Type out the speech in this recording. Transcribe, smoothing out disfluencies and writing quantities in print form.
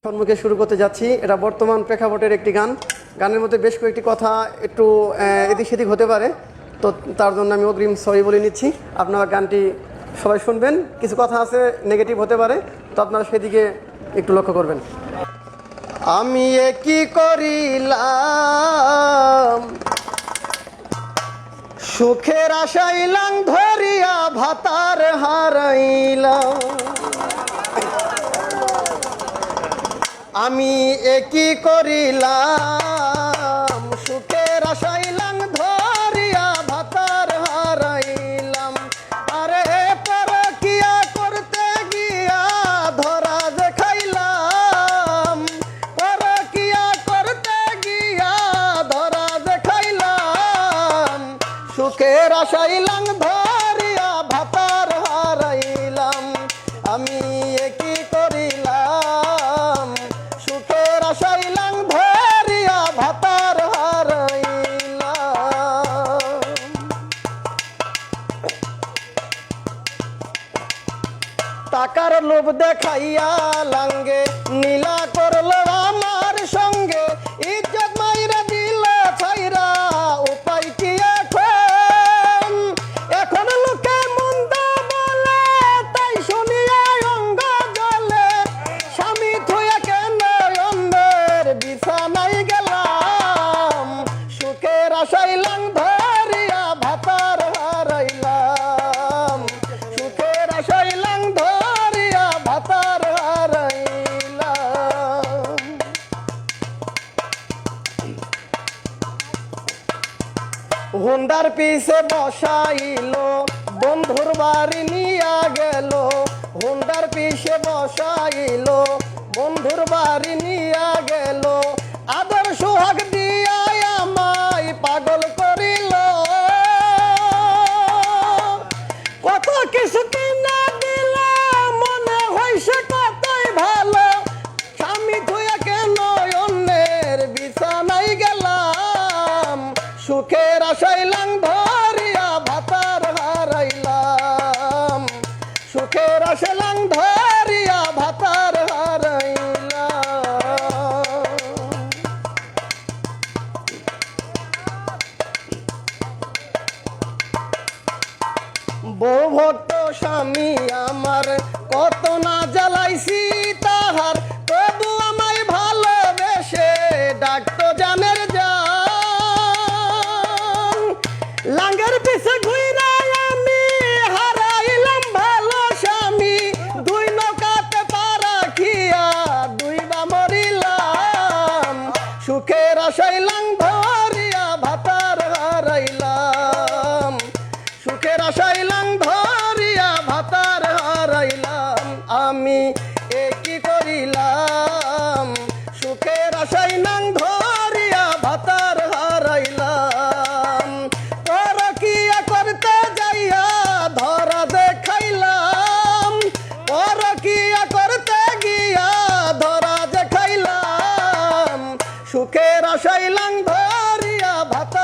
সম্মুখে শুরু করতে যাচ্ছি। এটা বর্তমান প্রেক্ষাপটের একটি গান। গানের মধ্যে বেশ কয়েকটি কথা একটু এদিক সেদিক হতে পারে, তো তার জন্য আমি অগ্রিম সরি বলে নিচ্ছি। আপনারা গানটি সবাই শুনবেন, কিছু কথা আছে নেগেটিভ হতে পারে, তো আপনারা সেদিকে একটু লক্ষ্য করবেন। আমি কি করিলাম সুখের আশাইলাম ধরিয়া ভাতার হারাইলাম, আমি কি করিলাম সুখের আশাইলাম ধরিয়া ভাতার হারাইলাম। আরে পরকিয়া করতে গিয়া ধরা দেখাইলাম, পরকিয়া করতে গিয়া ধরা দেখাইলাম, সুখের আশাইলাম ধরিয়া ভাতার হারাইলাম। আমি কি করিলাম সুখের আশাইলাম ধরিয়া ভাতার হারাইলাম। টাকার লোভ দেখাইয়া লাঙ্গে নীলা করলো আমার সঙ্গে, ইজ্জত মাইরা দিল ছাইরা উপায় কি এখন? এখন লোকে মন্দ বলে তাই শুনিয়া অঙ্গ জলে, স্বামী থুয়া কেন অন্যের বিছানায় গেলাম, সুখের আশাইলাম ধরিয়া ভাতার হারাইলাম, সুখের আশাইলাম ধরিয়া ভাতার হারাইলাম। হুন্ডার পিছে বসাইল বন্ধুর বাড়ি নিয়া গেল, হুন্ডার পিছে বসাইল বন্ধুর বাড়ি নিয়া গেল, আদর সোহাগ দিয়া আমায় পাগল করিল, কত কিছু কিনা দিল মনে হইছে কতই ভালো, স্বামী থুয়া কেন অন্যের বিছানায় গেলাম, সুখের আশাইলাম ধরিয়া ভাতার হারাইলাম, সুখের আশাইলাম ধরিয়া ভাতার হারাইলাম। বউ ভক্ত স্বামী আমার কত না জ্বালাইছি তাহার, তবু আমায় ভালোবেসে ডাকতো জানের জান, লাঙ্গের পিছে ঘুইরা আমি হারাইলাম ভালো স্বামী, দুই নৌকাতে পারা খিয়া দুইবা মরিলাম, সুখের আশাইলাম ধরিয়া ভাতার হারাইলাম, সুখের আশাইলাম ধরিয়া ভাতার হারাইলাম। আমি কি করিলাম সুখের আশাইলাম ধরিয়া ভাতার হারাইলাম, পরকিয়া করতে যাইয়া ধরা দেখাইলাম, পরকিয়া করতে গিয়া ধরা দেখাইলাম, সুখের আশাইলাম ধরিয়া ভাতার